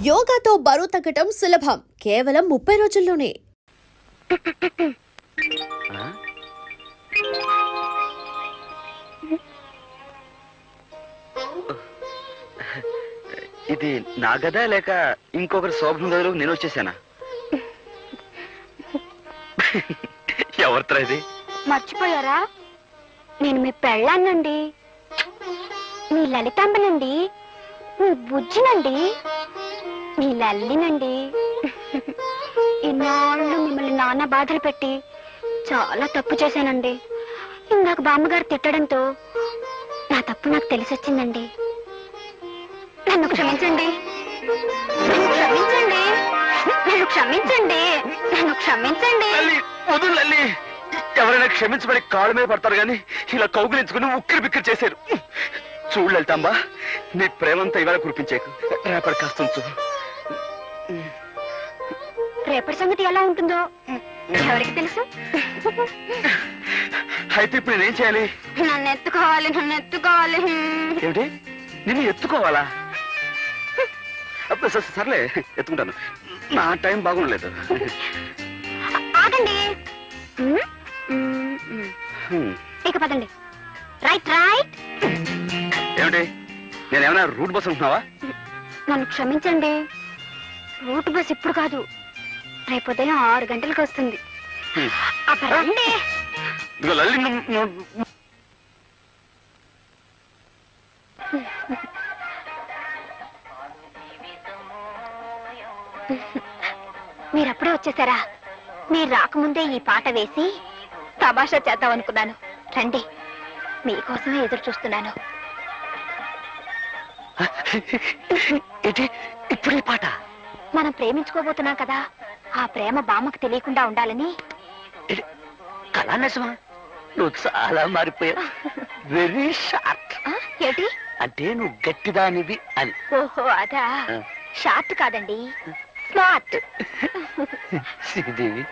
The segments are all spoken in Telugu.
యోగాతో బరువు తగ్గటం సులభం, కేవలం 30 రోజుల్లోనే. ఇది నా గదా లేక ఇంకొకరి శోభన గదిలో నేను వచ్చేసానా? ఎవరితో ఇది? మర్చిపోయారా? నేను మీ పెళ్ళాన్నండి, మీ లలితాంబనండి, మీ బుజ్జినండి, మీ లల్లినండి. ఇన్నాళ్ళు మిమ్మల్ని నాన్న బాధలు పెట్టి చాలా తప్పు చేశానండి. ఇందాక బామ్మగారు తిట్టడంతో నా తప్పు నాకు తెలిసొచ్చిందండి. నన్ను క్షమించండి, నన్ను క్షమించండి, నన్ను క్షమించండి, నన్ను క్షమించండి. వదులు లల్లి, ఎవరైనా క్షమించబడి కాళ్ళ మీద పడతారు గాని ఇలా కౌగులించుకుని ఉక్కిరి బిక్కిరి చేశారు. చూడు లలితాంబా, నీ ప్రేమంతా ఇవాళ కురిపించేకు, రేపటి కాస్త ఉంచు. రేపటి సంగతి ఎలా ఉంటుందో ఎవరికి తెలుసు? అయితే ఇప్పుడు నేనేం చేయాలి? నన్ను ఎత్తుకోవాలి, నన్ను ఎత్తుకోవాలి. ఏమిటి, నిన్ను ఎత్తుకోవాలా? సర్లే, ఎత్తుకుంటాను. నా టైం బాగుండలేదు. ఆగండి, ఇక పదండి. Right right. ఏమిటి, నేనేమైనా రూట్ బస్ ఉంటున్నావా? నన్ను క్షమించండి, రూట్ బస్ ఇప్పుడు కాదు, రేపు ఉదయం 6 గంటలకు వస్తుంది. రండి. లల్లి, మీరప్పుడే వచ్చేసారా? మీరు రాకముందే ఈ పాట వేసి తమాషా చేద్దాం అనుకున్నాను. రండి, మీకోసమే ఎదురు చూస్తున్నాను. ఇప్పుడు ఈ పాట? మనం ప్రేమించుకోబోతున్నాం కదా, ఆ ప్రేమ బామ్మకు తెలియకుండా ఉండాలని. కళా నిజమా? నువ్వు చాలా మారిపోయావు. Very short. ఏంటి అంటే నువ్వు గట్టిదానివి అని. ఓహో అదా. షార్ట్ కాదండి, స్మార్ట్. శ్రీదేవి,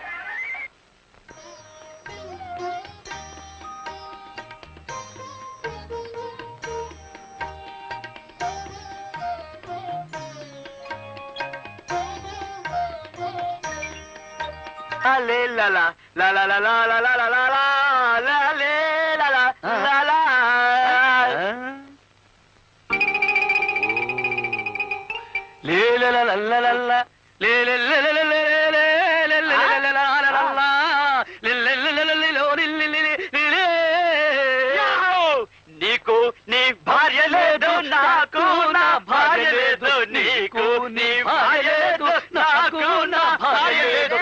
నీకు నీ భార్య లేదు, నాకు నా భార్య లేదు. నీకు నీ భార్య లేదు, నాకు నా భార్య లేదు.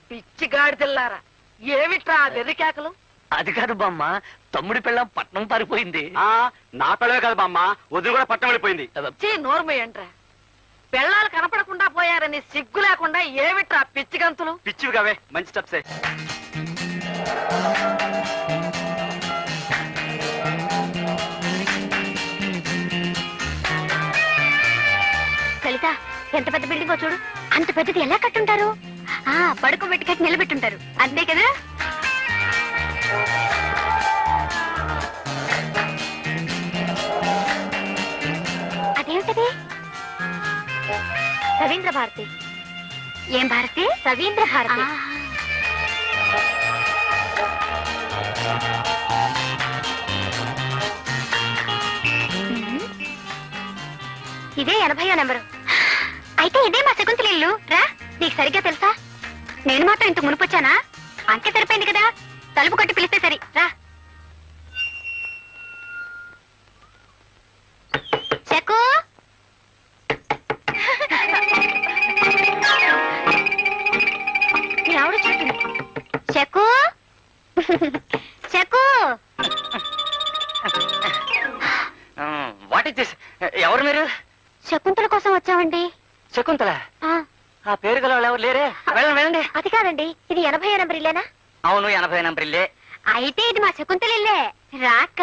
పిచ్చి గాడిదెల్లారా, ఏమిట్రా వెర్రికేకలు? అది కాదు బామ్మ, తమ్ముడి పిల్లం పట్నం పారిపోయింది. నా పిల్లవే కాదు బామ్మ, వదిలి కూడా పట్టం వెళ్ళిపోయింది. నోర్మయ్యంట్రా, పిల్లలు కనపడకుండా పోయారని సిగ్గు లేకుండా ఏమిట్రా పిచ్చి గంతులు? పిచ్చివి కావే, మంచి స్టెప్సే. లలిత, ఎంత పెద్ద బిల్డింగో చూడు. అంత పెద్దది ఎలా కట్టుంటారు? పడుకోబెట్టి కట్టి నిలబెట్టుంటారు, అంతే కదా? అదేమిటది? రవీంద్ర భారతి. ఏం భారతి? రవీంద్ర భారతి. ఇదే 80వ నెంబరు. అయితే ఇదే మా శకుంతల ఇల్లు. రా, నీకు సరిగ్గా తెలుసా? నేను మాత్రం ఇంత మునిపొచ్చానా? అంతే సరిపోయింది కదా, తలుపు కొట్టి పిలిస్తే సరి. రా. శకు, నీ ఆవిడ చూస్తుంది. Shaku, Shaku. What is this? ఎవరు మీరు? శకుంతల కోసం వచ్చామండి. శకుంతల? ఆ పేరు గల వాళ్ళు ఎవరు లేరే? వెళ్ళండి వెళ్ళండి. అది కాదండి, ఇది 80వ నెంబర్ ఇల్లేనా? అవును, 80వ నెంబర్ ఇల్లే. అయితే ఇది మా శకుంతల ఇల్లే. రాక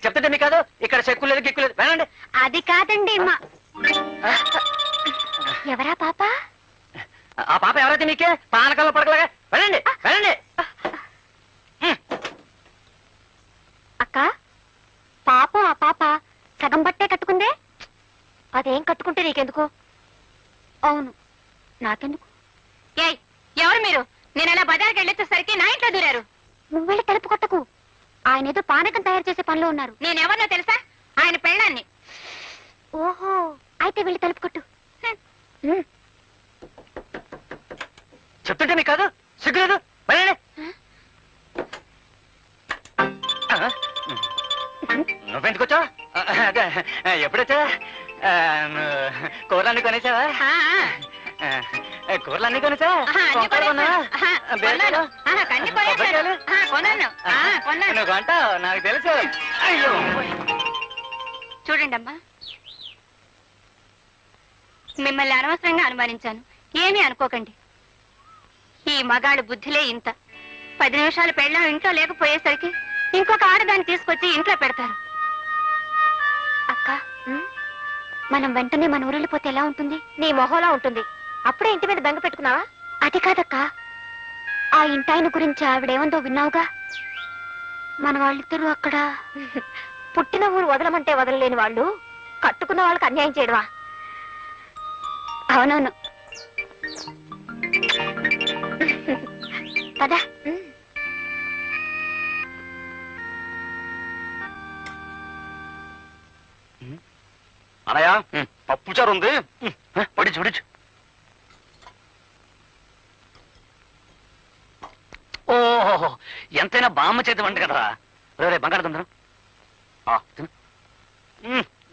చెప్తుంటే మీ కాదు, ఇక్కడ చెక్కు లేదు గిక్కు లేదు. వెళ్ళండి. అది కాదండి మా. ఎవరా పాప? ఆ పాప ఎవరైతే మీకే పానకాల్లో పడకలాగా. వెళ్ళండి వెళ్ళండి. అక్క, పాపం ఆ పాప సగం బట్టే కట్టుకుందే. అదేం కట్టుకుంటే నీకెందుకు? అవును, నాకెందుకు? ఏయ్, ఎవరు మీరు? నేను అలా బజార్కి వెళ్ళొచ్చేసరికి నా ఇంట్లో దూరారు. నువ్వు వెళ్ళి తలుపు కొట్టకు. ఆయన ఏదో పానకం తయారు చేసే పనిలో ఉన్నారు. నేనెవరినో తెలుసా? ఆయన పెళ్ళాన్ని. ఓహో, అయితే వెళ్ళి తలుపు కొట్టు. చెప్తుంటే నీకు కాదు, సిగ్గులేదు. నువ్వెందుకు వచ్చావు? ఎప్పుడొచ్చా? కూరలన్నీ కొనేసావా? కూరలన్నీ కొనేసా? నువ్వు కొంటావు, నాకు తెలుసు. అయ్యో, చూడండి అమ్మా, మిమ్మల్ని అనవసరంగా అనుమానించాను. ఏమీ అనుకోకండి. ఈ మగాళ్ళ బుద్ధిలే ఇంత. 10 నిమిషాలు పెళ్ళాం ఇంట్లో లేకపోయేసరికి ఇంకొక ఆడదాన్ని తీసుకొచ్చి ఇంట్లో పెడతారు. అక్క, మనం వెంటనే మన ఊరెళ్ళిపోతే ఎలా ఉంటుంది? నీ మొహంలా ఉంటుంది. అప్పుడే ఇంటి మీద బెంగ పెట్టుకున్నావా? అది కాదక్క, ఆ ఇంటాయన గురించి ఆవిడేమందో విన్నావుగా? మన వాళ్ళిద్దరూ అక్కడ పుట్టిన ఊరు వదలమంటే వదలలేని వాళ్ళు కట్టుకున్న వాళ్ళకి అన్యాయం చేయడమా? అవునవును, పద. అనయా, పప్పుచారు ఉంది, పడి చూడచ్చు. ఓహో, ఎంతైనా బామ్మ చేతి వంట కదరా. రే బంగాళదుంప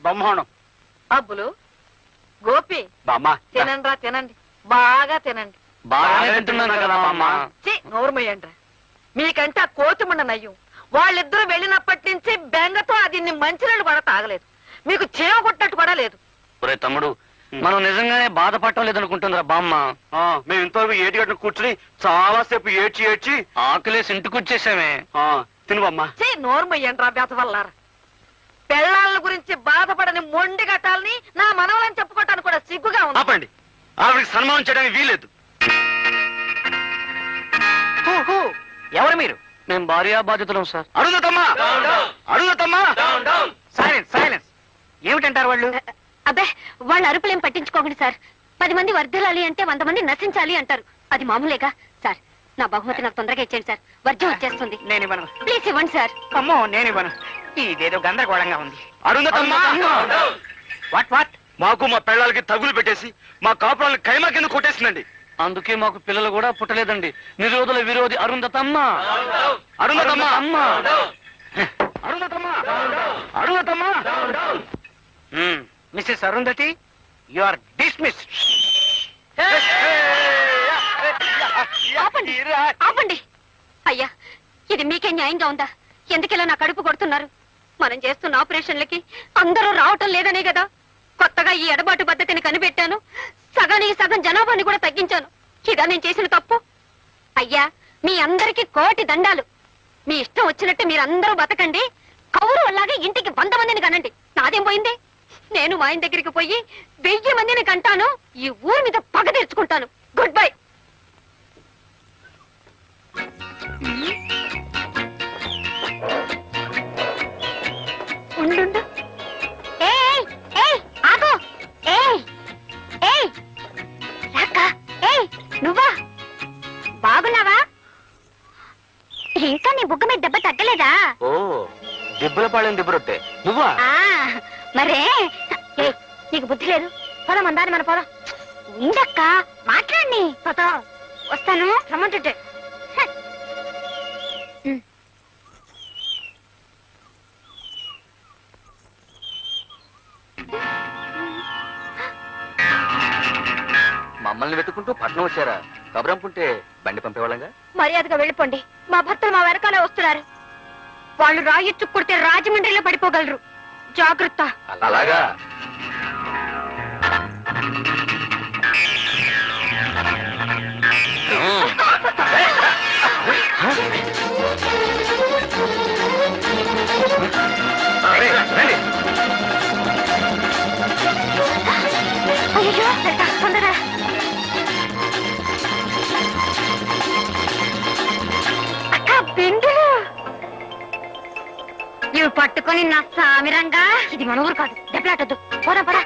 బ్రహ్మాండం. అబ్బులు, గోపి, బామ్మ తినండి రా, తినండి, బాగా తినండి. బాగా తింటున్నాను కదా బామ్మ. నోరుమయ్యండ్రా, మీకంటే ఆ కోతిమండ నయ్యం. వాళ్ళిద్దరూ వెళ్ళినప్పటి నుంచి బెంగతో అది మంచినీళ్ళు కూడా తాగలేదు. మీకు చేవ కొట్టినట్టు కూడా లేదు. ఒరే తమ్ముడు, మనం నిజంగానే బాధపడటం లేదనుకుంటుందిరా బామ్మ. మేము ఇంతవరకు ఏటిగట్టు కూర్చుని చాలా సేపు ఏడ్చి ఏడ్చి ఆకలేసి ఇంటికి వచ్చేసామే. తిను బామ్మ. నోరుమయ్యండ్రా బెతవల్లారా. పెళ్ళాళ్ళ గురించి బాధపడని మొండి గట్టాలని నా మనవలని చెప్పుకోవటానికి కూడా సిగ్గుగా ఉంది. ఆపండి, ఆవిడకి సన్మానం చేయడానికి వీలేదు. ఎవరు మీరు? మేము భార్యా బాధ్యతలం సార్. అరుణతమ్మా, అరుణతమ్మా. Silence, silence. ఏమిటంటారు వాళ్ళు? అబ్బే, వాళ్ళ అరుపులేం పట్టించుకోకండి సార్. 10 మంది వర్ధిల్లాలి అంటే 100 మంది నశించాలి అంటారు. అది మామూలేగా సార్. నా బహుమతి నాకు తొందరగా ఇచ్చేయండి సార్, వర్జం వచ్చేస్తుంది. నేను ఇవ్వను. ప్లీజ్ ఇవ్వండి సార్. అమ్మో, నేను ఇవ్వను. ఇదేదో గందరగోళంగా ఉంది. అరుణతమ్మా, వాట్ వాట్? మాకు మా పెళ్ళాలకి తగులు పెట్టేసి మా కాపురాలను కైమా కింద కొట్టేసిందండి. అందుకే మాకు పిల్లలు కూడా పుట్టలేదండి. నిరోధుల విరోధి అరుంధతమ్మ, అరుంధతమ్మ, అరుంధతమ్మ, అరుంధతమ్మ. Mrs Arundhati, you are dismissed. ఆపండి, ఆపండి. అయ్యా, ఇది మీకే న్యాయంగా ఉందా? ఎందుకెలా నా కడుపు కొడుతున్నారు? మనం చేస్తున్న ఆపరేషన్లకి అందరూ రావటం లేదనే కదా కొత్తగా ఈ ఎడబాటు పద్ధతిని కనిపెట్టాను. సగానికి సగం జనాభాని కూడా తగ్గించాను. ఇదా నేను చేసిన తప్పు? అయ్యా, మీ అందరికి కోటి దండాలు. మీ ఇష్టం వచ్చినట్టు మీరందరూ బతకండి. కౌరు అలాగే ఇంటికి 100 మందిని కనండి. నాదేం పోయింది? నేను మా ఆయన దగ్గరికి పోయి 1000 మందిని కంటాను. ఈ ఊరి మీద పగ తెచ్చుకుంటాను. Good bye. ఉండు. ఏయ్ ఏయ్, ఆగు. ఏయ్ ఏయ్, రాక. ఏయ్, నువ్వా? బాగున్నావా? ఇంకా నీ బుగ్గ మీద దెబ్బ తగ్గలేదా? ఓ, దెబ్బల పాళెం దెబ్బరొట్టే నువ్వా? మరే. ఏయ్, నీకు బుద్ధి లేదు. పోదాం, మందారి మన పోదాం. ఉండక్క, మాట్లాడి. పోతా, వస్తాను, రమ్మంటుంటే. మమ్మల్ని వెతుకుంటూ పట్నం వచ్చారా? కబురంపుంటే బండి పంపేవాళ్ళంగా. మర్యాదగా వెళ్ళిపోండి. మా భర్తలు మా వెనకాలే వస్తున్నారు. వాళ్ళు రాయి చుక్కుడితే రాజమండ్రిలో పడిపోగలరు. జాగ్రత్త. అలాగా? అయ్యో, తొందరగా. అక్క, బెండులు ఇవి పట్టుకొని నా సామిరంగా. ఇది మన ఊరు కాదు, దెబ్బలాటొద్దు. పోరా పోరా.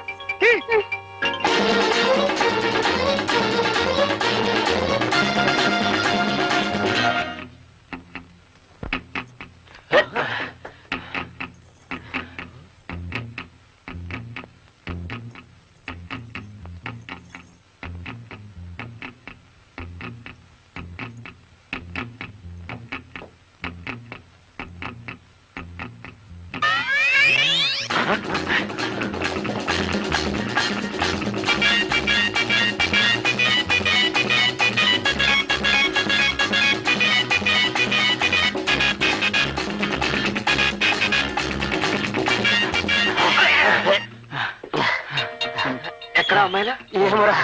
ఎక్కడ అమ్మాయిలా ఏమరా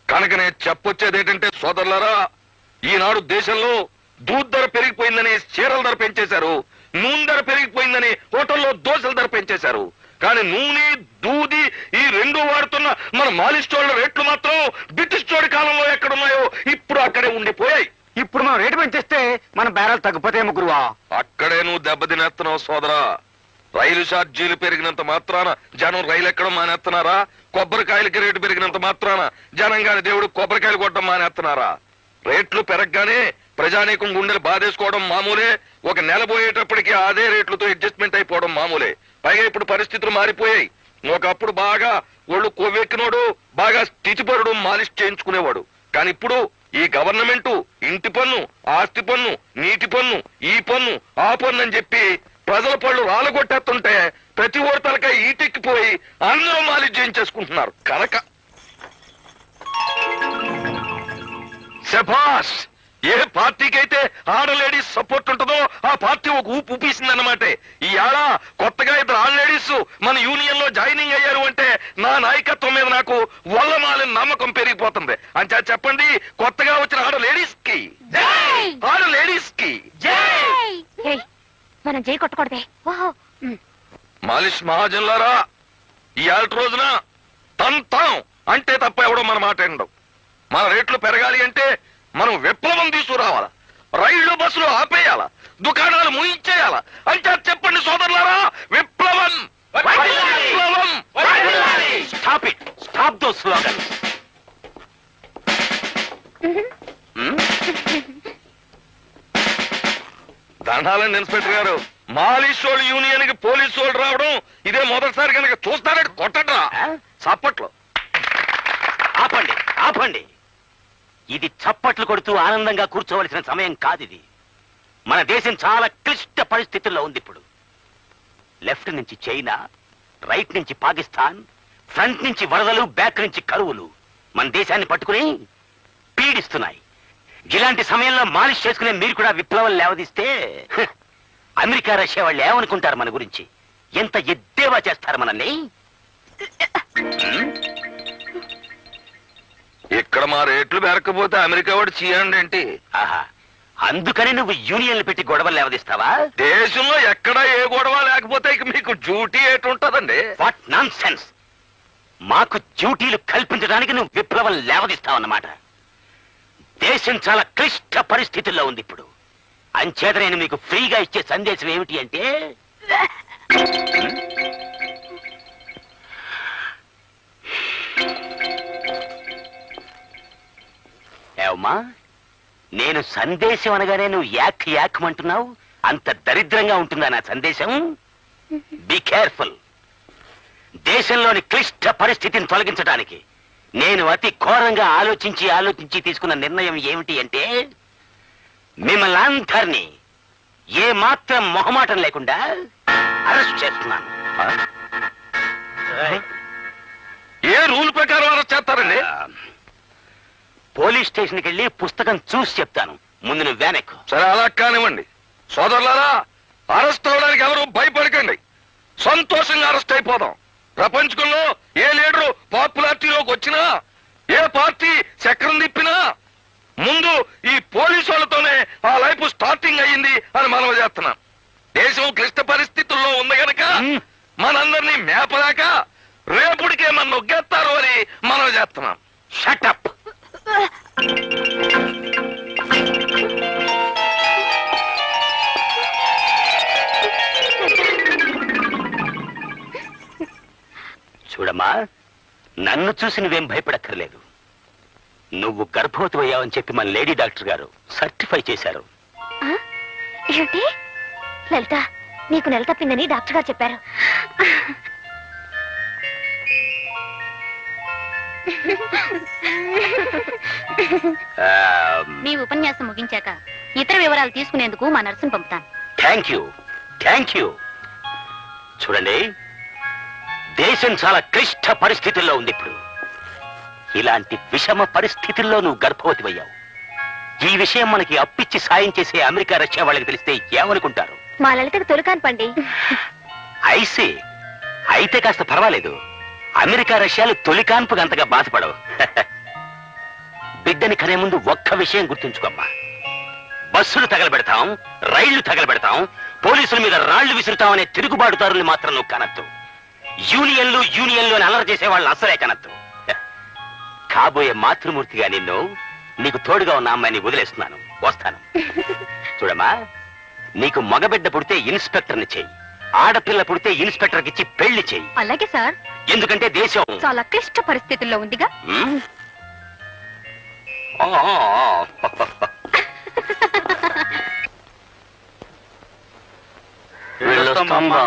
కనుకనే చెప్పొచ్చేదేంటంటే సోదరులారా, ఈనాడు దేశంలో దూద్ ధర పెరిగిపోయిందని చీరల ధర పెంచేశారు, నూనె ధర పెరిగిపోయిందని హోటల్లో దోశల ధర పెంచేశారు. కానీ నూనె దూది ఈ రెండు వాడుతున్న మన మాలిస్టోళ్ల రేట్లు మాత్రం బ్రిటిష్ చోడి కాలంలో ఎక్కడున్నాయో ఇప్పుడు అక్కడే ఉండిపోయాయి. ఇప్పుడు మనం రేటు పెంచేస్తే మన బేరాలు తగ్గిపోతాయేమో గురువా. అక్కడే నువ్వు దెబ్బతినేస్తున్నావు సోదరా. రైలు ఛార్జీలు పెరిగినంత మాత్రాన జనం రైలు ఎక్కడం మానేస్తున్నారా? కొబ్బరికాయలకి రేటు పెరిగినంత మాత్రాన జనం గాని దేవుడు కొబ్బరికాయలు కొట్టడం మానేస్తున్నారా? రేట్లు పెరగగానే ప్రజానీకం గుండెలు బాధేసుకోవడం మామూలే. ఒక నెల పోయేటప్పటికి అదే రేట్లతో అడ్జస్ట్మెంట్ అయిపోవడం మామూలే. పైగా ఇప్పుడు పరిస్థితులు మారిపోయాయి. ఒకప్పుడు బాగా ఒళ్ళు కొవ్వెక్కినోడు, బాగా స్థితిపరుడు మాలిష్ చేయించుకునేవాడు. కానీ ఇప్పుడు ఈ గవర్నమెంట్ ఇంటి పన్ను, ఆస్తి పన్ను, నీటి పన్ను, ఈ పన్ను, ఆ పన్ను అని చెప్పి ప్రజల పళ్ళు రాలగొట్టేస్తుంటే ప్రతి ఓడి తలకాయ ఈటెక్కిపోయి అందరూ మాలిష్ చేయించేసుకుంటున్నారు. కనుక శభాష్, ఏ పార్టీకైతే ఆడ లేడీస్ సపోర్ట్ ఉంటుందో ఆ పార్టీ ఒక ఊపు ఊపేసిందన్నమాట. ఈ ఏళ కొత్తగా ఇద్దరు ఆడ లేడీస్ మన యూనియన్ లో జాయినింగ్ అయ్యారు అంటే నా నాయకత్వం మీద నాకు వల్లమాలిన నమ్మకం పెరిగిపోతుంది. అంచా చెప్పండి, కొత్తగా వచ్చిన ఆడ లేడీస్ కి, ఆడ లేడీస్ కి మనం జై కొట్టకూడదే. మాలిష్ మహాజన్లారా, ఈ ఏళ్ళ రోజున తంతాం అంటే తప్ప ఎవడో మన మాట వినడం. మన రేట్లు పెరగాలి అంటే మనం విప్లవం తీసుకురావాలా, రైళ్లు బస్సులు ఆపేయాలా, దుకాణాలు ముయించేయాలా. అంటే చెప్పండి సోదరులారా, విప్లవం విప్లవం. Stop it, stop those slogans. దండాలండి ఇన్స్పెక్టర్ గారు. మాలిష్ వాళ్ళు యూనియన్ కి పోలీసు వాళ్ళు రావడం ఇదే మొదటిసారి కనుక చూస్తారంటే కొట్టడ్రా చప్పట్లో. ఆపండి, ఆపండి. ఇది చప్పట్లు కొడుతూ ఆనందంగా కూర్చోవలసిన సమయం కాదిది. మన దేశం చాలా క్లిష్ట పరిస్థితుల్లో ఉంది ఇప్పుడు. లెఫ్ట్ నుంచి చైనా, రైట్ నుంచి పాకిస్తాన్, ఫ్రంట్ నుంచి వరదలు, బ్యాక్ నుంచి కరువులు మన దేశాన్ని పట్టుకుని పీడిస్తున్నాయి. ఇలాంటి సమయంలో మాలిష్ చేసుకునే మీరు కూడా విప్లవం లేవదీస్తే అమెరికా, రష్యా వాళ్ళు ఏమనుకుంటారు మన గురించి? ఎంత ఎద్దేవా చేస్తారు మనల్ని. ఇక్కడ మా రేట్లు పెరగకపోతే అమెరికా వాడు చేయండి ఏంటి? ఆహా, అందుకని నువ్వు యూనియన్లు పెట్టి గొడవలు లేవదీస్తావా? దేశంలో ఎక్కడా ఏ గొడవ లేకపోతే ఇక మీకు డ్యూటీ ఏటుంటదండి? What nonsense. మాకు డ్యూటీలు కల్పించడానికి నువ్వు విప్లవం లేవదీస్తావన్నమాట. దేశం చాలా క్లిష్ట పరిస్థితుల్లో ఉంది ఇప్పుడు. అంచేత నేను మీకు ఫ్రీగా ఇచ్చే సందేశం ఏమిటి అంటే, ఏమా, నేను సందేశం అనగానే నువ్వు యాక్ యాక్ అంటున్నావు. అంత దరిద్రంగా ఉంటుందా నా సందేశం? Be careful. దేశంలోని క్లిష్ట పరిస్థితిని తొలగించడానికి నేను అతి ఘోరంగా ఆలోచించి తీసుకున్న నిర్ణయం ఏమిటి అంటే, మిమ్మల్ని అందరినీ ఏ మాత్రం మొహమాటం లేకుండా అరెస్ట్ చేస్తున్నాను. ఏ రూల్ ప్రకారం అరెస్ట్ చేస్తారండి? పోలీస్ స్టేషన్కి వెళ్ళి పుస్తకం చూసి చెప్తాను. ముందు నువ్వు వెనక్కు. సరే, అలా కానివ్వండి. సోదరులారా, అరెస్ట్ అవడానికి ఎవరు భయపడకండి. సంతోషంగా అరెస్ట్ అయిపోదాం. ప్రపంచంలో ఏ లీడరు పాపులారిటీలోకి వచ్చినా, ఏ పార్టీ చక్రం తిప్పినా ముందు ఈ పోలీసు వాళ్ళతోనే ఆ లైఫ్ స్టార్టింగ్ అయ్యింది అని మనం చేస్తున్నాం. దేశం క్లిష్ట పరిస్థితుల్లో ఉంది గనక మనందరినీ మేపలేక రేపుడికే మన నొగ్గేస్తారు అని మనం చేస్తున్నాం. షటప్. చూడమ్మా, నన్ను చూసి నువ్వేం భయపడక్కర్లేదు. నువ్వు గర్భవతి అయ్యావని చెప్పి మన లేడీ డాక్టర్ గారు సర్టిఫై చేశారు. ఏమిటి లలిత, నీకు నెల తప్పిందని డాక్టర్ గారు చెప్పారు. మీ ఉపన్యాసం ముగించాక ఇతర వివరాలు తీసుకునేందుకు మా నర్సును పంపుతాను. Thank you, thank you. చూడండి, దేశం చాలా క్లిష్ట పరిస్థితుల్లో ఉంది ఇప్పుడు. ఇలాంటి విషమ పరిస్థితుల్లో నువ్వు గర్భవతి అయ్యావు. ఈ విషయం మనకి అప్పిచ్చి సాయం చేసే అమెరికా రష్యా వాళ్ళకి తెలిస్తే ఏమనుకుంటారు? మా లలితకు తొలికాను పండి. ఐసే అయితే కాస్త పర్వాలేదు. అమెరికా రష్యాలు తొలికాన్పుగా అంతగా బాధపడవు. బిడ్డని కనే ముందు ఒక్క విషయం గుర్తుంచుకోమ్మా. బస్సులు తగలబెడతాం, రైళ్లు తగలబెడతాం, పోలీసుల మీద రాళ్లు విసురుతామనే తిరుగుబాటుదారులు మాత్రం నువ్వు కనద్దు. యూనియన్లు అని అల్లరి చేసే వాళ్ళని అసలే కనద్దు. కాబోయే మాతృమూర్తిగా నీకు తోడుగా ఉన్న అమ్మాయిని వదిలేస్తున్నాను. వస్తాను. చూడమ్మా, నీకు మగబిడ్డ పుడితే ఇన్స్పెక్టర్ని చెయ్యి, ఆడపిల్ల పుడితే ఇన్స్పెక్టర్కి ఇచ్చి పెళ్లి చెయ్యి. అలాగే సార్. ఎందుకంటే దేశం చాలా క్లిష్ట పరిస్థితుల్లో ఉందిగా.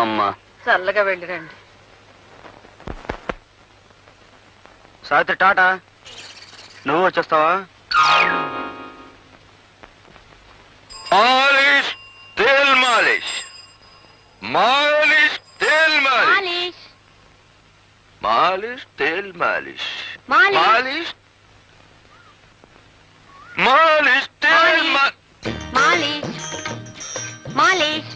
అమ్మా. చల్లగా వెళ్ళిరండి. సావిత్రి టాటా, నువ్వు వచ్చేస్తావా? మాలిష్ తేల్ మాలిష్, మాలిష్ తేల్ మాలిష్, మాలిష్ తేల్ మాలిష్, మాలిష్ మాలిష్ తేల్ మాలిష్ మాలిష్.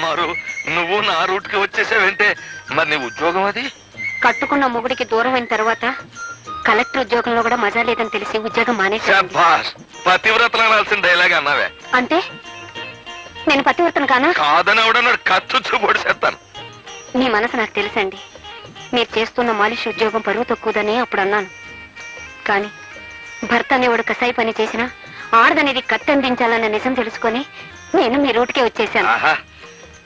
మరు నువ్వు నా రూట్ కి వచ్చేసావంటే మరి నీ ఉద్యోగం అది? కట్టుకున్న మొగుడికి దూరం అయిన తర్వాత కలెక్టర్ ఉద్యోగంలో కూడా మజా లేదని తెలిసి ఉద్యోగం మానేశాను. పతివ్రతలు అనాల్సిన డైలాగ్ అన్నావే. అంటే నేను పతివ్రతను కానా? కాదని ఎవడన్నాడు? కత్తుచ్చు పొడిసేస్తాను. మీ మనసు నాకు తెలుసండి. మీరు చేస్తున్న మాలిష్ ఉద్యోగం పరువు తక్కువదని అప్పుడు అన్నాను. కానీ భర్త అనేవాడు కసాయి పని చేసినా ఆడదనేది కత్తందించాలన్న నిజం తెలుసుకొని నేను మీ రూట్కే వచ్చేసాను.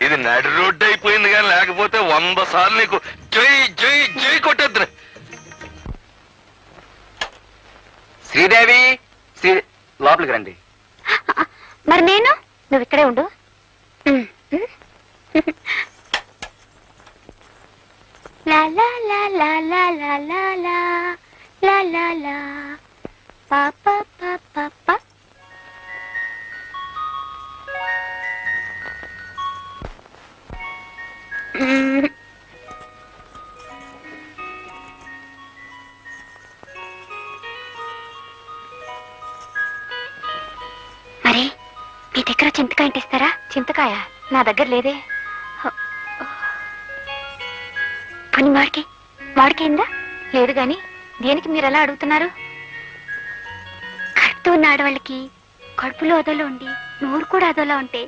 ఇది నడి రోడ్డు అయిపోయింది కానీ లేకపోతే 100 సార్లు నీకు జై జై జై కొట్టేద్దు. శ్రీదేవి, లోపలికి రండి. మరి నేను? నువ్వు ఇక్కడే ఉండు. లా లా లా లా లా లా లా లా లా లా లా పా పా పా పా పా. మరి మీ దగ్గర చింతకాయ ఇస్తారా? చింతకాయ నా దగ్గర లేదే. పని మాడికైందా? లేదు గాని దేనికి మీరు ఎలా అడుగుతున్నారు? కడుపుతూ ఉన్న ఆడవాళ్ళకి కడుపులో అదోలో ఉండి నోరు కూడా అదోలా ఉంటే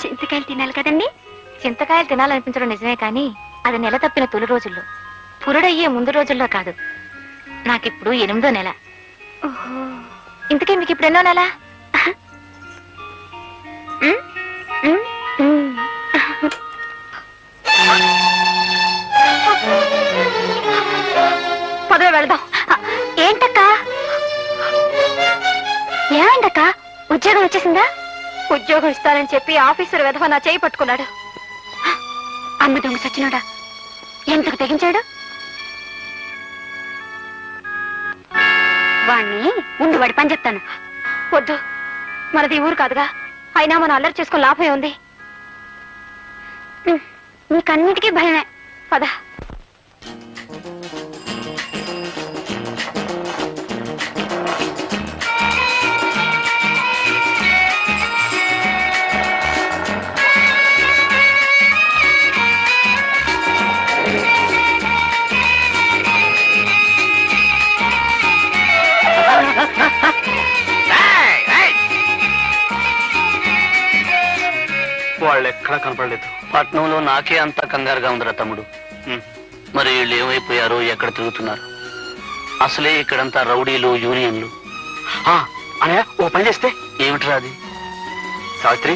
చింతకాయలు తినాలి కదండి. చింతకాయలు తినాలనిపించడం నిజమే కానీ అది నెల తప్పిన తొలి రోజుల్లో, పురుడయ్యే ముందు రోజుల్లో కాదు. నాకిప్పుడు 8వ నెల. ఇంతకీ మీకు ఇప్పుడు ఎన్నో నెల? పదవి వెళదాం. ఏంటక్క? ఏమైందక్క? ఉద్యోగం వచ్చేసిందా? ఉద్యోగం ఇస్తానని చెప్పి ఆఫీసర్ వెధవ నా చేయి పట్టుకున్నాడు. అమ్మ దొంగ సచ్చినోడా, ఎందుకు తెగించాడు? వాణ్ణి ముందు వాడి పని చెప్తాను. వద్దు, మనది ఊరు కాదుగా. అయినా మనం అల్లరి చేసుకుని లాభం ఉంది. నీకన్నిటికీ భయమే. పద. ఎక్కడా కనపడలేదు. పట్నంలో నాకే అంతా కంగారుగా ఉందిరా తమ్ముడు. మరి వీళ్ళు ఏమైపోయారో, ఎక్కడ తిరుగుతున్నారు? అసలే ఇక్కడంతా రౌడీలు, యూనియన్లు. అనయ్య, ఓ పని చేస్తే ఏమిట్రా అది? సావిత్రి,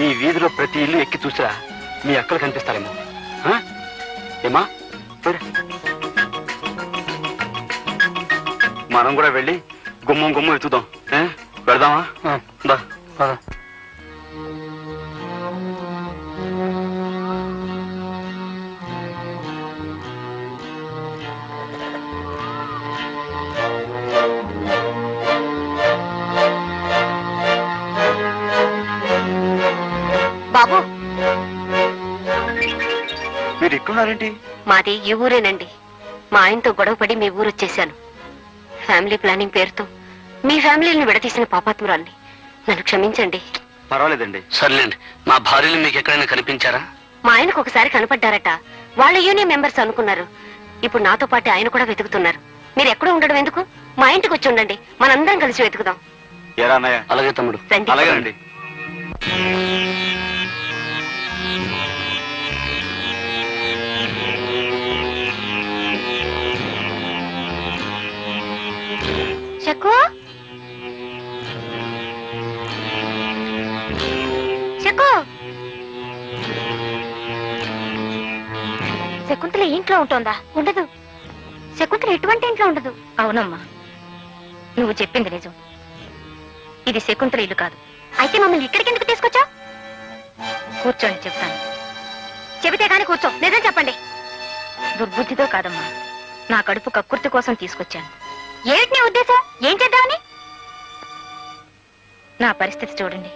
ఈ వీధిలో ప్రతి ఇల్లు ఎక్కి చూసిరా, మీ అక్కలు కనిపిస్తారేమో. ఏమా, మనం కూడా వెళ్ళి గుమ్మం గుమ్మం ఎత్తుదాం. పెడదామా? దా. బాబు, మీరు ఇక్కడున్నారేంటి? మాది ఈ ఊరేనండి. మా ఆయనతో గొడవపడి మీ ఊరు వచ్చేసాను. ఫ్యామిలీ ప్లానింగ్ పేరుతో మీ ఫ్యామిలీని విడదీసిన పాపాత్మురాల్ని. నన్ను క్షమించండి. పర్వాలేదండి. సర్లేండి. మా భార్యలు మీకు ఎక్కడైనా కనిపించారా? మా ఆయనకు ఒకసారి కనపడ్డారట. వాళ్ళ యూనియన్ మెంబర్స్ అనుకున్నారు. ఇప్పుడు నాతో పాటు ఆయన కూడా వెతుకుతున్నారు. మీరు ఎక్కడో ఉండడం ఎందుకు? మా ఇంటికి వచ్చి ఉండండి, మనందరం కలిసి వెతుకుదాం. ఏరా అన్నయ్య? అలాగే తమ్ముడు. రండి. అలాగేనండి. శకు, శకు, శకుంతల ఇంట్లో ఉంటుందా? ఉండదు. శకుంతల ఎటువంటి ఇంట్లో ఉండదు. అవునమ్మా, నువ్వు చెప్పింది నిజం. ఇది శకుంతల ఇల్లు కాదు. అయితే మమ్మల్ని ఇక్కడికి ఎందుకు తీసుకొచ్చా? కూర్చోండి, చెప్తాను. చెబితే గాని కూర్చో. నిజం చెప్పండి. దుర్బుద్ధితో కాదమ్మా, నా కడుపు కక్కుర్తి కోసం తీసుకొచ్చాను. ఏమిటి నీ ఉద్దేశం? ఏం చేద్దామని? నా పరిస్థితి చూడండి.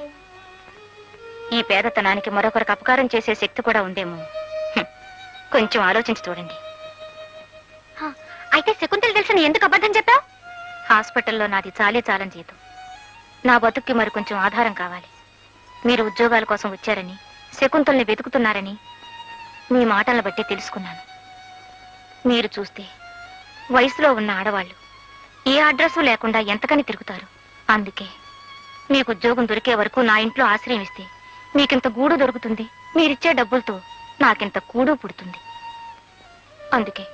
ఈ పేదతనానికి మరొకరికి అపకారం చేసే శక్తి కూడా ఉందేమో. కొంచెం ఆలోచించి చూడండి. అయితే శకుంతలు తెలిసిన ఎందుకు అబద్ధం చెప్పావు? హాస్పిటల్లో నాది చాలని జీతం. నా బతుక్కి మరి కొంచెం ఆధారం కావాలి. మీరు ఉద్యోగాల కోసం వచ్చారని, శకుంతల్ని వెతుకుతున్నారని మీ మాటలను బట్టి తెలుసుకున్నాను. మీరు చూస్తే వయసులో ఉన్న ఆడవాళ్ళు ఏ అడ్రస్ లేకుండా ఎంతకని తిరుగుతారు. అందుకే మీకు ఉద్యోగం దొరికే వరకు నా ఇంట్లో ఆశ్రయం ఇస్తే మీకింత గూడు దొరుకుతుంది. మీరిచ్చే డబ్బులతో నాకింత కూడు పుడుతుంది. అందుకే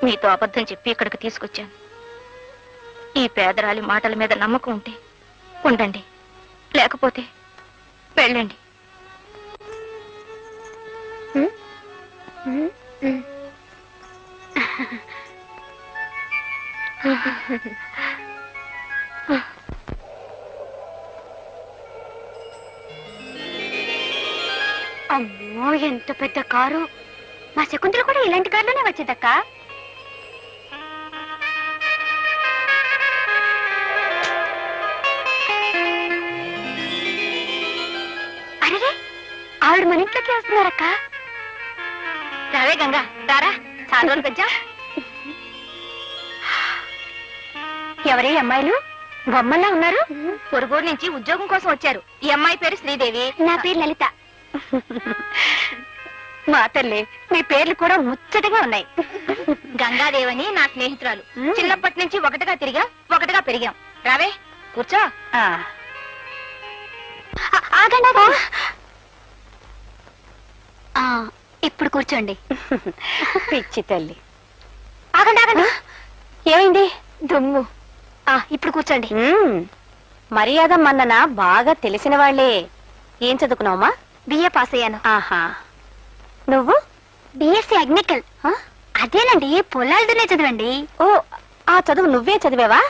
మీతో అబద్ధం చెప్పి ఇక్కడికి తీసుకొచ్చాను. ఈ పేదరాలి మాటల మీద నమ్మకం ఉంటే ఉండండి, లేకపోతే వెళ్ళండి. అమ్మో, ఎంత పెద్ద కారు! మా శకుంతలు కూడా ఇలాంటి కారులోనే వచ్చేదక్క. అరే, ఆవిడ మన ఇంట్లోకి వస్తున్నారక్క. రావే గంగా, రారా, చాలా రోజులు పెంచా. ఎవరే అమ్మాయిలు? బొమ్మల్లా ఉన్నారు. పొరుగురు నుంచి ఉద్యోగం కోసం వచ్చారు. ఈ అమ్మాయి పేరు శ్రీదేవి. నా పేరు లలిత. మా తల్లి, మీ పేర్లు కూడా ముచ్చటగా ఉన్నాయి. గంగాదేవని నా స్నేహితురాలు. చిన్నప్పటి నుంచి ఒకటిగా తిరిగాం, ఒకటిగా పెరిగాం. రావే, కూర్చో. ఇప్పుడు కూర్చోండి. పిచ్చి తల్లి. ఆగండి ఆగండి. ఏమైంది? దుమ్ము. ఇప్పుడు కూర్చోండి. మర్యాద మన్నన బాగా తెలిసిన వాళ్లే. ఏం చదువుకున్నావమ్మా? బిఏ పాస్ అయ్యాను. ఆహా. నువ్వు? బిఎస్సీ అగ్నికల్. అదేనండి, పొలాలతోనే చదవండి. ఓ, ఆ చదువు నువ్వే చదివావా?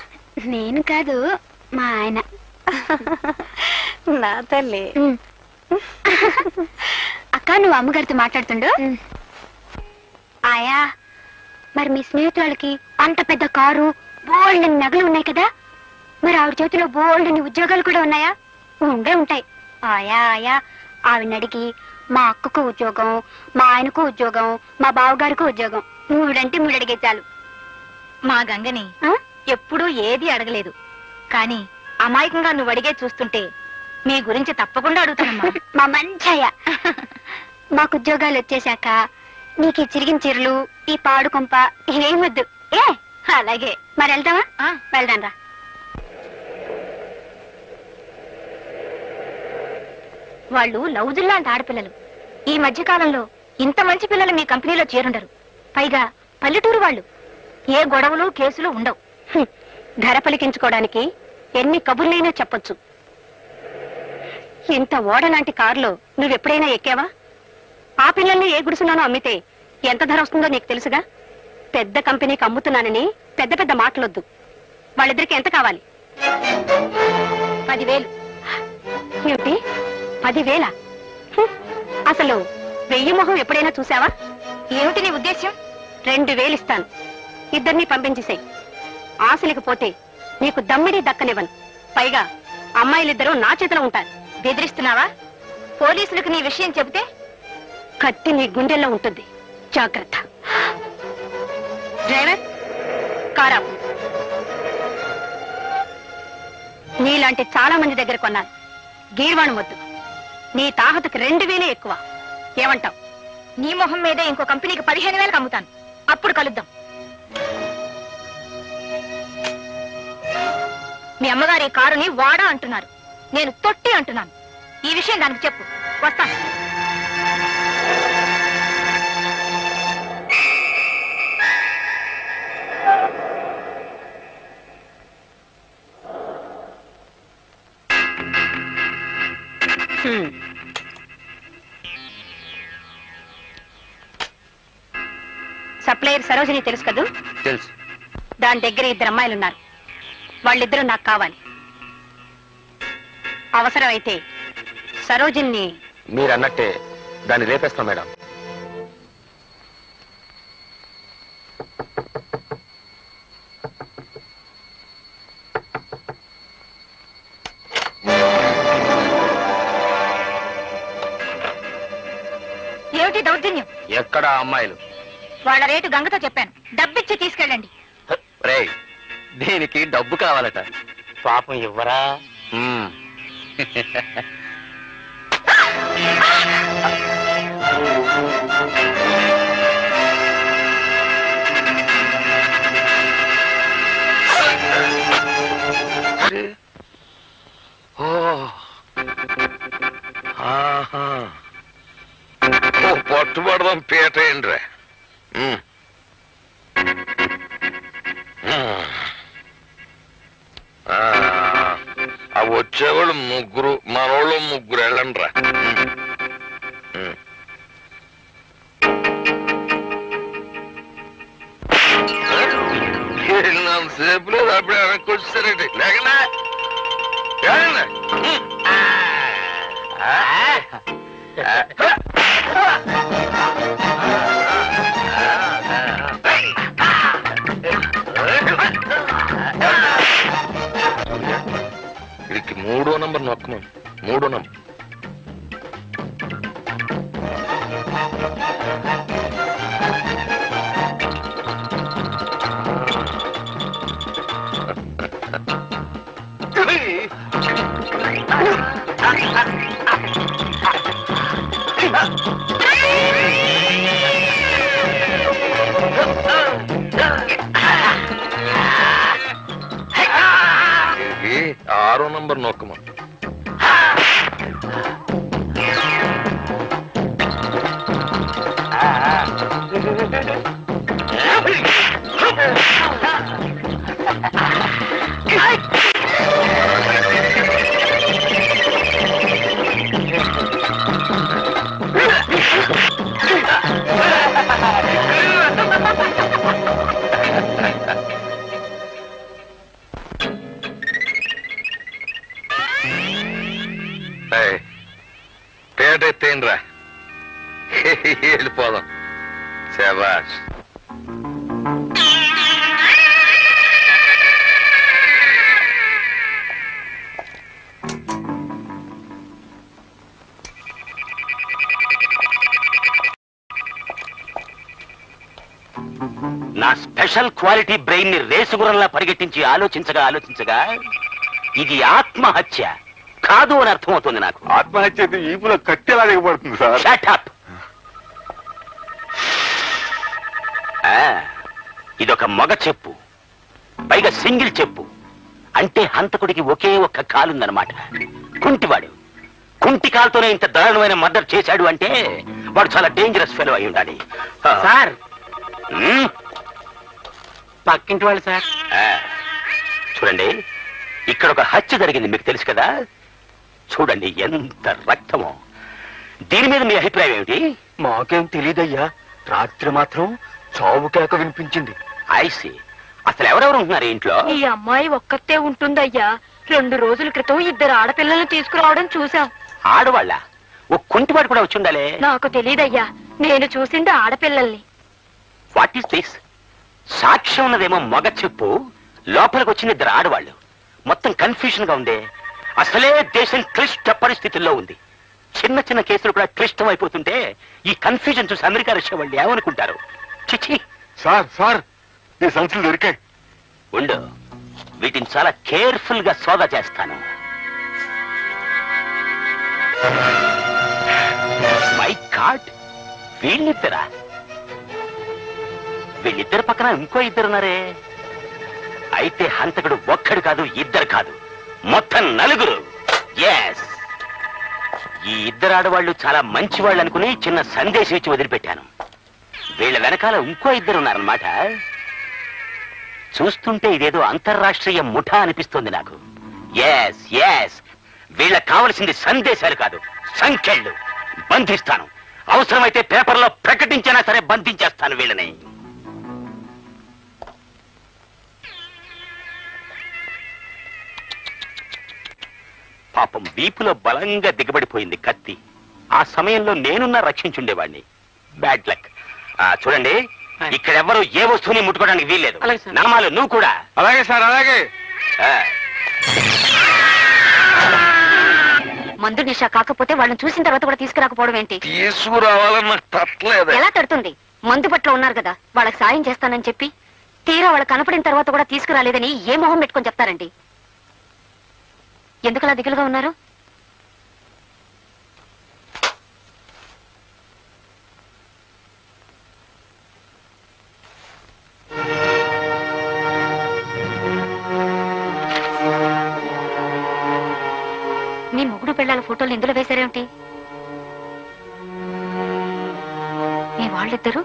నేను కాదు, మా ఆయన. నా తల్లి. అక్క, నువ్వు అమ్మగారితో మాట్లాడుతుండు. ఆయా, మరి మీ స్నేహితురాలకి అంత పెద్ద కారు, బోల్డ్ నగలు ఉన్నాయి కదా, మరి ఆవిడ చేతిలో బోల్డ్ ఉద్యోగాలు కూడా ఉన్నాయా? ఉండే ఉంటాయి. ఆయా ఆయా, ఆవిడని అడిగి మా అక్కకు ఉద్యోగం, మా ఆయనకు ఉద్యోగం, మా బావగారికి ఉద్యోగం, మూడంటే మూడు అడిగే చాలు. మా గంగని ఎప్పుడూ ఏది అడగలేదు, కానీ అమాయకంగా నువ్వు అడిగే చూస్తుంటే మీ గురించి తప్పకుండా అడుగుతానమ్మా. మా మంచయ్య. మాకు ఉద్యోగాలు వచ్చేశాక నీకు ఈ చిరిగిన చీరలు, ఈ పాడు కొంప ఏమొద్దు. ఏ అలాగే, మరి వెళ్దామా? వెళ్దాం రా. వాళ్ళు లౌజుల్లాంటి ఆడపిల్లలు. ఈ మధ్య కాలంలో ఇంత మంచి పిల్లలు మీ కంపెనీలో చేరుండరు. పైగా పల్లెటూరు వాళ్ళు. ఏ గొడవలు కేసులు ఉండవు. ధర పలికించుకోవడానికి ఎన్ని కబుర్లైనా చెప్పొచ్చు. ఇంత ఓడలాంటి కారులో నువ్వెప్పుడైనా ఎక్కావా? ఆ పిల్లల్ని ఏ గుడిసులోనో అమ్మితే ఎంత ధర వస్తుందో నీకు తెలుసుగా. పెద్ద కంపెనీకి అమ్ముతున్నానని పెద్ద పెద్ద మాటలొద్దు. వాళ్ళిద్దరికి ఎంత కావాలి? 10,000. ఏమిటి 10,000? అసలు 1000 మొహం ఎప్పుడైనా చూసావా? ఏమిటి నీ ఉద్దేశ్యం? 2,000 ఇస్తాను. ఇద్దరిని పంపించేసాయి. ఆశలకు పోతే నీకు దమ్మిడి దక్కనివ్వను. పైగా అమ్మాయిలిద్దరూ నా చేతిలో ఉంటారు. బెదిరిస్తున్నావా? పోలీసులకు నీ విషయం చెబితే కత్తి నీ గుండెల్లో ఉంటుంది. జాగ్రత్త. డ్రైవర్, కారా. నీలాంటి చాలా మంది దగ్గర కొన్నాను. గీర్వాణం వద్దు. నీ తాహతకి 2,000 ఎక్కువ. ఏమంటావు? నీ మొహం మీదే ఇంకో కంపెనీకి 15,000 అమ్ముతాను. అప్పుడు కలుద్దాం. మీ అమ్మగారి కారుని వాడా అంటున్నారు. నేను తొట్టి అంటున్నాను. ఈ విషయం దానికి చెప్పు. వస్తాను. సప్లయర్ సరోజిని తెలుసు కదూ? తెలుసు. దాని దగ్గర 2 అమ్మాయిలున్నారు. వాళ్ళిద్దరూ నాకు కావాలి. అవసరమైతే సరోజిని. మీరు అన్నట్టే దాన్ని రేపేస్తాం మేడం. ఏమిటి దౌర్జన్యం? ఎక్కడ అమ్మాయిలు? వాళ్ళ రేటు గంగతో చెప్పాను. డబ్బిచ్చి తీసుకెళ్ళండి. రేయ్, దీనికి డబ్బు కావాలట. పాపం ఇవ్వరా? పట్టుబడదాం పీటేయండి. ఆ వచ్చేవాళ్ళు 3, మనోళ్ళు 3 వెళ్ళండి రా. వెళ్ళినంతసేపు లేదు, అప్పుడు వెనక్కి వచ్చేసారండి. లేకనా వీడికి 3వ నంబర్ నొక్కమను. 3వ నంబర్. ఇది 6వ నంబర్ నొక్కమను. పేట ఎత్తేయండి రా, వెళ్ళిపోదాం. శభాష్. నా స్పెషల్ క్వాలిటీ బ్రెయిన్ ని రేసుగురంలా పరిగెట్టించి ఆలోచించగా ఇది ఆత్మహత్య కాదు అని అర్థమవుతుంది నాకు. ఆత్మహత్య ఈపులో కట్టెలా దిగబడుతుంది సార్. Shut up. ఇదొక మగ చెప్పు, పైగా సింగిల్ చెప్పు. అంటే హంతకుడికి ఒకే ఒక్క కాలుందనమాట. కుంటివాడు. కుంటి కాలుతోనే ఇంత దారుణమైన మర్డర్ చేశాడు అంటే వాడు చాలా డేంజరస్ ఫెలో అయి ఉండాలి. సార్ ఉమ్, పక్కింటి వాళ్ళు సార్. చూడండి, ఇక్కడ ఒక హత్య జరిగింది, మీకు తెలుసు కదా. చూడండి ఎంత రక్తమో. దీని మీద మీ అభిప్రాయం ఏమిటి? మాకేం తెలియదయ్యా, రాత్రి మాత్రం చావు కేక వినిపించింది. ఐసి, అసలు ఎవరెవరు ఉంటున్నారు ఇంట్లో? ఈ అమ్మాయి ఒక్కతే ఉంటుందయ్యా. 2 రోజుల క్రితం 2 ఆడపిల్లల్ని తీసుకురావడం చూసాం. ఆడవాళ్ళ? ఓ కుంటివాడు కూడా వచ్చి ఉండాలి. నాకు తెలీదయ్యా, నేను చూసింది ఆడపిల్లల్ని. What is this? సాక్ష్యం ఉన్నదేమో మగ చెప్పు, లోపలికి వచ్చిన 2 ఆడవాళ్ళు. మొత్తం కన్ఫ్యూజన్ గా ఉంది. అసలే దేశం క్లిష్ట పరిస్థితుల్లో ఉంది. చిన్న చిన్న కేసులు కూడా క్లిష్టం అయిపోతుంటే ఈ కన్ఫ్యూజన్ చూసి అమెరికా రష్యా వాళ్ళు ఏమనుకుంటారు? చిచి. సార్ ఈ సంచులు దొరికాయి. ఉండు, వీటిని చాలా కేర్ఫుల్ గా సోదా చేస్తాను. మై గాడ్, వీళ్ళిద్దరా? వీళ్ళిద్దరు పక్కన ఇంకో 2 ఉన్నారే. అయితే హంతకుడు ఒక్కడు కాదు, 2 కాదు, మొత్తం 4. ఎస్, ఈ 2 ఆడవాళ్లు చాలా మంచి వాళ్ళు అనుకుని చిన్న సందేశం ఇచ్చి వదిలిపెట్టాను. వీళ్ళ వెనకాల ఇంకో 2 ఉన్నారన్నమాట. చూస్తుంటే ఇదేదో అంతర్రాష్ట్రీయ ముఠా అనిపిస్తుంది నాకు. ఎస్ ఎస్, వీళ్ళకి కావలసింది సందేశాలు కాదు, సంఖ్యలు. బంధిస్తాను, అవసరమైతే పేపర్లో ప్రకటించినా సరే బంధించేస్తాను వీళ్ళని. పాపం వీపులో బలంగా దిగబడిపోయింది కత్తి. ఆ సమయంలో నేనున్నా రక్షించుండేవాడిని. Bad luck. చూడండి, ఇక్కడెవ్వరూ ఏ వస్తువుని ముట్టుకోవడానికి వీల్లేదు. నామాలు నువ్వు కూడా. అలాగే సార్, అలాగే. మందు నిషా కాకపోతే వాళ్ళని చూసిన తర్వాత కూడా తీసుకురాకపోవడం ఏంటి? తీసుకురావాలని నాకు తట్టలేదు. ఎలా తడుతుంది? మందు పట్ల ఉన్నారు కదా, వాళ్ళకి సాయం చేస్తానని చెప్పి తీరా వాళ్ళకి కనపడిన తర్వాత కూడా తీసుకురాలేదని ఏ మొహం పెట్టుకొని చెప్తారండి? ఎందుకలా దిగులుగా ఉన్నారు? మీ మొగుడు పిల్లల ఫోటోలు ఇందులో వేశారేమిటి? మీ వాళ్ళిద్దరూ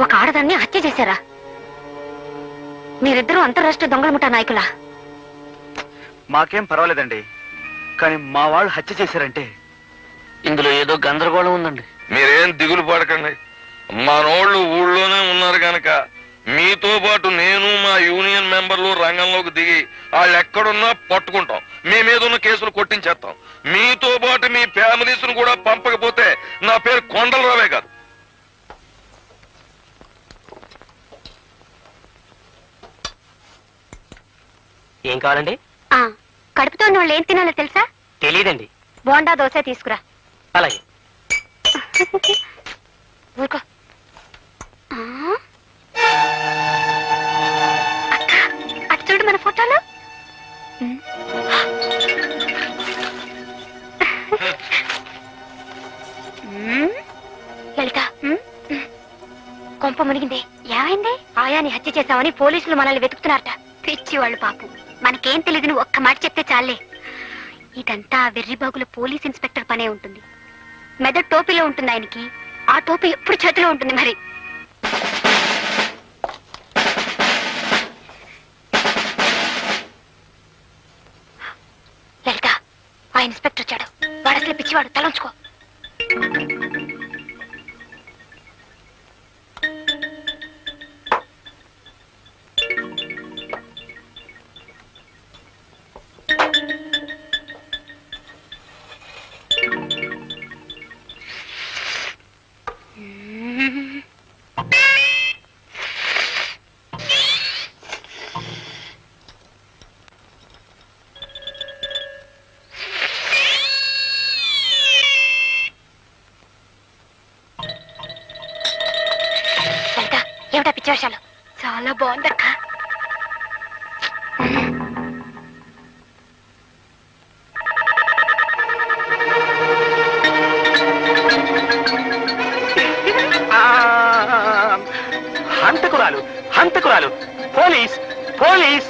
ఒక ఆడదాన్ని హత్య చేశారా? మీరిద్దరూ అంతర్రాష్ట్రీయ దొంగల ముఠా నాయకులా? మాకేం పర్వాలేదండి, కానీ మా వాళ్ళు హత్య చేశారంటే ఇందులో ఏదో గందరగోళం ఉందండి. మీరేం దిగులు పడకండి. మనోళ్ళు ఊళ్ళోనే ఉన్నారు గనక మీతో పాటు నేను మా యూనియన్ మెంబర్లు రంగంలోకి దిగి వాళ్ళు ఎక్కడున్నా పట్టుకుంటాం. మీ మీద ఉన్న కేసులు కొట్టించేస్తాం. మీతో పాటు మీ ఫ్యామిలీస్ ను కూడా పంపకపోతే నా పేరు కొండలరావే కాదు. ఏం కావాలండి? కడుపుతో ఉన్న వాళ్ళు ఏం తినాలో తెలుసా? తెలీదండి. బోండా దోశ తీసుకురా. అలాగే. ఊరుకో. అక్క, అటు చూడు మన ఫోటోలు. లలిత, కొంప మునిగింది. ఏమైంది? ఆయాని హత్య చేశామని పోలీసులు మనల్ని వెతుకుతున్నారట. పిచ్చి వాళ్ళు పాపం, మనకేం తెలియదు. నువ్వు ఒక్క మాట చెప్తే చాలే. ఇదంతా వెర్రిబాగుల పోలీస్ ఇన్స్పెక్టర్ పనే ఉంటుంది. మెదడు టోపీలో ఉంటుంది ఆయనకి. ఆ టోపీ ఎప్పుడు చేతిలో ఉంటుంది. మరి లలిత, ఆ ఇన్స్పెక్టర్ వచ్చాడు. వాడు అసలు పిచ్చివాడు. తలంచుకో. ఏమిటా పిచ్చి వేషాలు? చాలా బాగుందక్క. హంతకురాలు, హంతకురాలు! Police, police!